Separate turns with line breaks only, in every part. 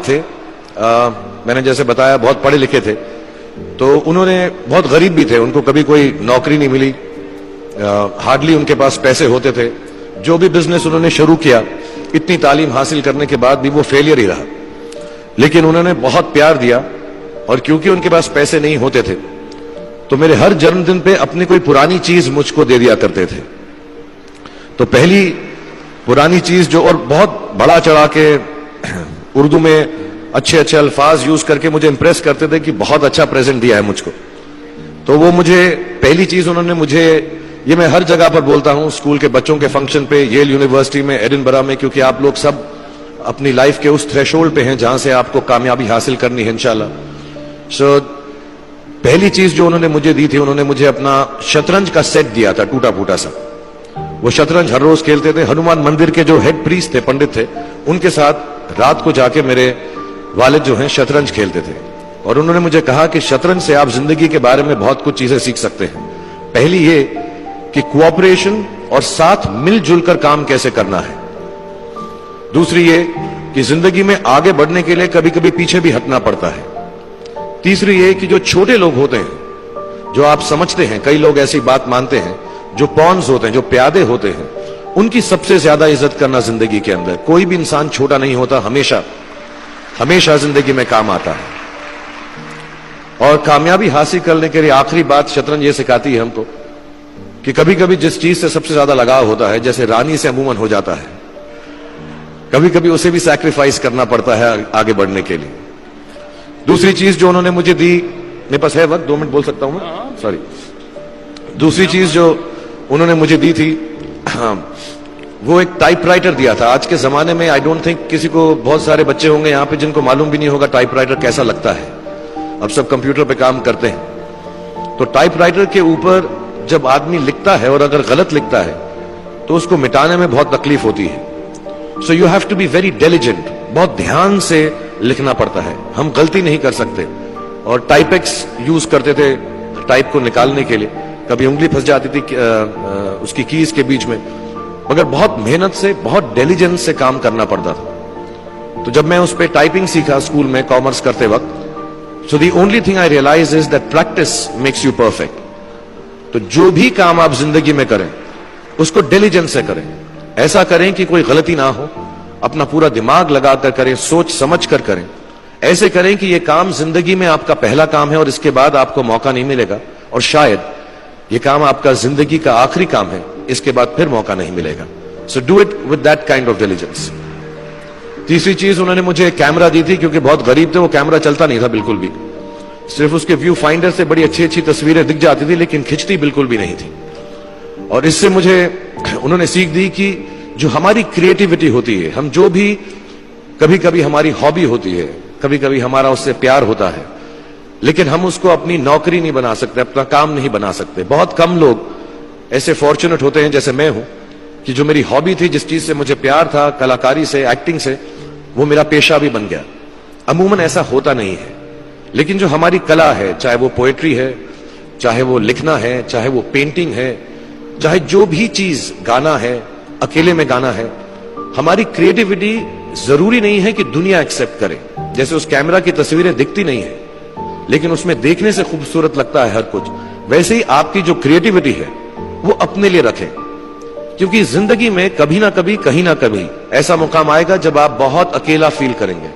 थे, मैंने जैसे बताया बहुत पढ़े लिखे थे, तो उन्होंने बहुत गरीब भी थे, उनको कभी कोई नौकरी नहीं मिली, हार्डली उनके पास पैसे होते थे। जो भी बिजनेस उन्होंने शुरू किया, इतनी तालीम हासिल करने के बाद भी वो फेलियर ही रहा। लेकिन उन्होंने बहुत प्यार दिया, और क्योंकि उनके पास पैसे नहीं होते थे तो मेरे हर जन्मदिन पे अपनी कोई पुरानी चीज मुझको दे दिया करते थे। तो पहली पुरानी चीज जो, और बहुत बड़ा चढ़ा के उर्दू में अच्छे अच्छे अल्फाज यूज करके मुझे इंप्रेस करते थे कि बहुत अच्छा प्रेजेंट दिया है मुझको। तो वो मुझे पहली चीज उन्होंने मुझे, ये मैं हर जगह पर बोलता हूं, स्कूल के बच्चों के फंक्शन पे, येल यूनिवर्सिटी में, एडिनबरा में, क्योंकि आप लोग सब अपनी लाइफ के उस थ्रेशोल्ड पे हैं जहां से आपको कामयाबी हासिल करनी है इंशाल्लाह। सो पहली चीज जो उन्होंने मुझे दी थी, उन्होंने मुझे अपना शतरंज का सेट दिया था, टूटा फूटा सा। वो शतरंज हर रोज खेलते थे। हनुमान मंदिर के जो हेड प्रीस्ट थे, पंडित थे, उनके साथ रात को जाके मेरे वालिद जो हैं शतरंज खेलते थे। और उन्होंने मुझे कहा कि शतरंज से आप जिंदगी के बारे में बहुत कुछ चीजें सीख सकते हैं। पहली ये कि कोऑपरेशन और साथ मिलजुल कर काम कैसे करना है। दूसरी ये कि जिंदगी में आगे बढ़ने के लिए कभी कभी पीछे भी हटना पड़ता है। तीसरी ये कि जो छोटे लोग होते हैं, जो आप समझते हैं, कई लोग ऐसी बात मानते हैं, जो पॉन्स होते हैं, जो प्यादे होते हैं, उनकी सबसे ज्यादा इज्जत करना जिंदगी के अंदर। कोई भी इंसान छोटा नहीं होता, हमेशा हमेशा जिंदगी में काम आता है। और कामयाबी हासिल करने के लिए आखिरी बात शतरंज ये सिखाती है हमको कि कभी कभी जिस चीज से सबसे ज्यादा लगाव होता है, जैसे रानी से अमूमन हो जाता है, कभी कभी उसे भी सैक्रिफाइस करना पड़ता है आगे बढ़ने के लिए। दूसरी चीज जो उन्होंने मुझे दी, मेरे पास है वक्त, 2 मिनट बोल सकता हूं मैं, सॉरी। दूसरी चीज जो उन्होंने मुझे दी थी, वो एक टाइपराइटर दिया था। आज के जमाने में आई डोंट थिंक किसी को, बहुत सारे बच्चे होंगे यहाँ पे जिनको मालूम भी नहीं होगा टाइपराइटर कैसा लगता है। अब सब कंप्यूटर पे काम करते हैं। तो टाइपराइटर के ऊपर जब आदमी लिखता है और अगर गलत लिखता है तो उसको मिटाने में बहुत तकलीफ होती है। So you have to be very diligent, बहुत ध्यान से लिखना पड़ता है। हम गलती नहीं कर सकते। और टाइपेक्स यूज करते थे टाइप को निकालने के लिए, कभी उंगली फंस जाती थी उसकी कीज के बीच में, मगर बहुत मेहनत से, बहुत डिलिजेंस से काम करना पड़ता था। तो जब मैं उस पर टाइपिंग सीखा स्कूल में कॉमर्स करते वक्त, so the only thing I realise is that practice makes you perfect. तो जो भी काम आप जिंदगी में करें उसको डिलिजेंस से करें, ऐसा करें कि कोई गलती ना हो, अपना पूरा दिमाग लगाकर करें, सोच समझ कर करें। ऐसे करें कि यह काम जिंदगी में आपका पहला काम है और इसके बाद आपको मौका नहीं मिलेगा, और शायद यह काम आपका जिंदगी का आखिरी काम है, इसके बाद फिर मौका नहीं मिलेगा। So do it with that kind of diligence. तीसरी चीज उन्होंने मुझे कैमरा दी थी, क्योंकि बहुत गरीब थे, वो कैमरा चलता नहीं था बिल्कुल भी, सिर्फ उसके व्यू फाइंडर से बड़ी अच्छी अच्छी तस्वीरें दिख जाती थी, लेकिन खिंचती बिल्कुल भी नहीं थी। और इससे मुझे उन्होंने सीख दी कि जो हमारी क्रिएटिविटी होती है, हम जो भी, कभी कभी हमारी हॉबी होती है, कभी कभी हमारा उससे प्यार होता है, लेकिन हम उसको अपनी नौकरी नहीं बना सकते, अपना काम नहीं बना सकते। बहुत कम लोग ऐसे फॉर्चुनेट होते हैं जैसे मैं हूं कि जो मेरी हॉबी थी, जिस चीज से मुझे प्यार था, कलाकारी से, एक्टिंग से, वो मेरा पेशा भी बन गया। अमूमन ऐसा होता नहीं है। लेकिन जो हमारी कला है, चाहे वो पोएट्री है, चाहे वो लिखना है, चाहे वो पेंटिंग है, चाहे जो भी चीज, गाना है, अकेले में गाना है, हमारी क्रिएटिविटी जरूरी नहीं है कि दुनिया एक्सेप्ट करे। जैसे उस कैमरा की तस्वीरें दिखती नहीं है, लेकिन उसमें देखने से खूबसूरत लगता है हर कुछ, वैसे ही आपकी जो क्रिएटिविटी है वो अपने लिए रखें। क्योंकि जिंदगी में कभी ना कभी, कहीं ना कभी ऐसा मुकाम आएगा जब आप बहुत अकेला फील करेंगे।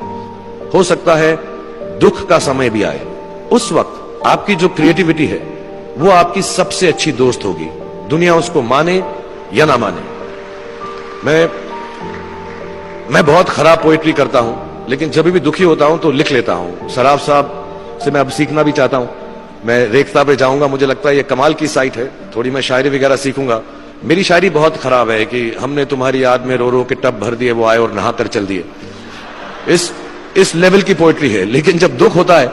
हो सकता है दुख का समय भी आए, उस वक्त आपकी जो क्रिएटिविटी है वो आपकी सबसे अच्छी दोस्त होगी, दुनिया उसको माने या ना माने। मैं बहुत खराब पोएट्री करता हूं, लेकिन जब भी दुखी होता हूं तो लिख लेता हूं। सराफ साहब से मैं अब सीखना भी चाहता हूं। मैं रेख्ता पे जाऊंगा, मुझे लगता है ये कमाल की साइट है, थोड़ी मैं शायरी वगैरह सीखूंगा। मेरी शायरी बहुत खराब है कि हमने तुम्हारी याद में रो रो के टब भर दिए, वो आए और नहा कर चल दिए। इस लेवल की पोएट्री है। लेकिन जब दुख होता है,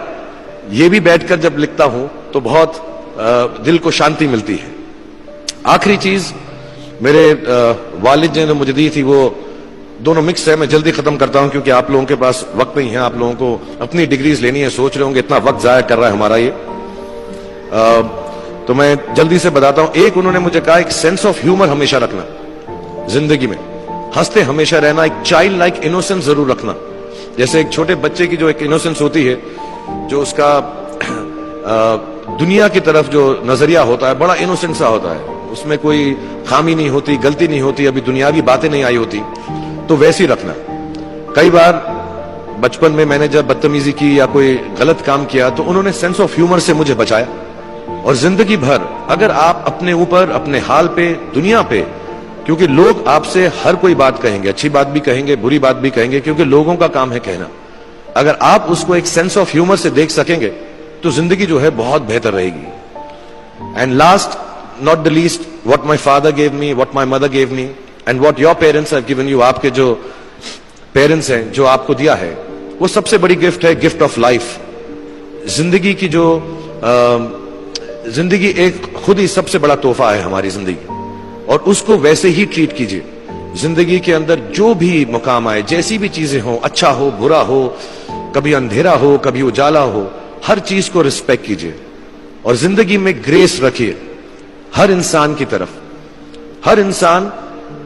ये भी बैठकर जब लिखता हूं तो बहुत दिल को शांति मिलती है। आखिरी चीज मेरे वालिद ने मुझे दी थी, वो दोनों मिक्स है, मैं जल्दी खत्म करता हूं क्योंकि आप लोगों के पास वक्त नहीं है, आप लोगों को अपनी डिग्रीज लेनी है, सोच रहे होंगे इतना वक्त जाया कर रहा है हमारा ये। तो मैं जल्दी से बताता हूं। एक उन्होंने मुझे कहा, एक सेंस ऑफ ह्यूमर हमेशा रखना जिंदगी में, हंसते हमेशा रहना, एक चाइल्ड लाइक इनोसेंस जरूर रखना। जैसे एक छोटे बच्चे की जो एक इनोसेंस होती है, जो उसका दुनिया की तरफ जो नजरिया होता है, बड़ा इनोसेंट सा होता है, उसमें कोई खामी नहीं होती, गलती नहीं होती, अभी दुनियावी बातें नहीं आई होती, तो वैसी रखना। कई बार बचपन में मैंने जब बदतमीजी की या कोई गलत काम किया तो उन्होंने सेंस ऑफ ह्यूमर से मुझे बचाया। और जिंदगी भर अगर आप अपने ऊपर, अपने हाल पे, दुनिया पे, क्योंकि लोग आपसे हर कोई बात कहेंगे, अच्छी बात भी कहेंगे, बुरी बात भी कहेंगे, क्योंकि लोगों का काम है कहना। अगर आप उसको एक सेंस ऑफ ह्यूमर से देख सकेंगे तो जिंदगी जो है बहुत बेहतर रहेगी। And last not the least, what my father gave me, what my mother gave me and what your parents have given you, आपके जो पेरेंट्स हैं जो आपको दिया है, वो सबसे बड़ी गिफ्ट है, गिफ्ट ऑफ लाइफ। जिंदगी की जो जिंदगी एक खुद ही सबसे बड़ा तोहफा है हमारी जिंदगी, और उसको वैसे ही ट्रीट कीजिए। जिंदगी के अंदर जो भी मुकाम आए, जैसी भी चीजें हो, अच्छा हो बुरा हो, कभी अंधेरा हो कभी उजाला हो, हर चीज को रिस्पेक्ट कीजिए और जिंदगी में ग्रेस रखिए हर इंसान की तरफ। हर इंसान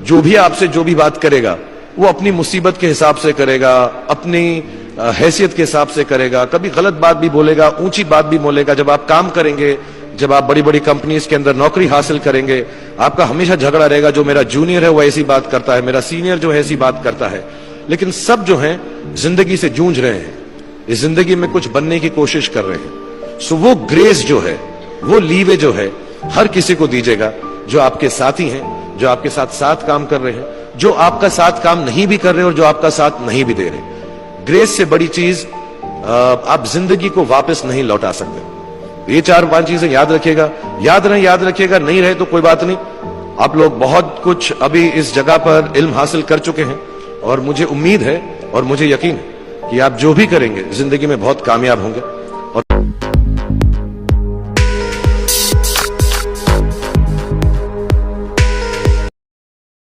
जो भी आपसे जो भी बात करेगा वो अपनी मुसीबत के हिसाब से करेगा, अपनी हैसियत के हिसाब से करेगा, कभी गलत बात भी बोलेगा, ऊंची बात भी बोलेगा। जब आप काम करेंगे, जब आप बड़ी बड़ी कंपनीज के अंदर नौकरी हासिल करेंगे, आपका हमेशा झगड़ा रहेगा, जो मेरा जूनियर है वो ऐसी बात करता है, मेरा सीनियर जो है ऐसी बात करता है। लेकिन सब जो है जिंदगी से जूझ रहे हैं, इस जिंदगी में कुछ बनने की कोशिश कर रहे हैं। सो वो ग्रेस जो है, वो लीवे जो है, हर किसी को दीजिएगा जो आपके साथी हैं, जो आपके साथ साथ काम कर रहे हैं, जो आपका साथ काम नहीं भी कर रहे और जो आपका साथ नहीं भी दे रहे। ग्रेस से बड़ी चीज आप जिंदगी को वापस नहीं लौटा सकते। ये 4-5 चीजें याद रखिएगा। याद रखिएगा, नहीं रहे तो कोई बात नहीं। आप लोग बहुत कुछ अभी इस जगह पर इल्म हासिल कर चुके हैं और मुझे उम्मीद है और मुझे यकीन है कि आप जो भी करेंगे जिंदगी में बहुत कामयाब होंगे।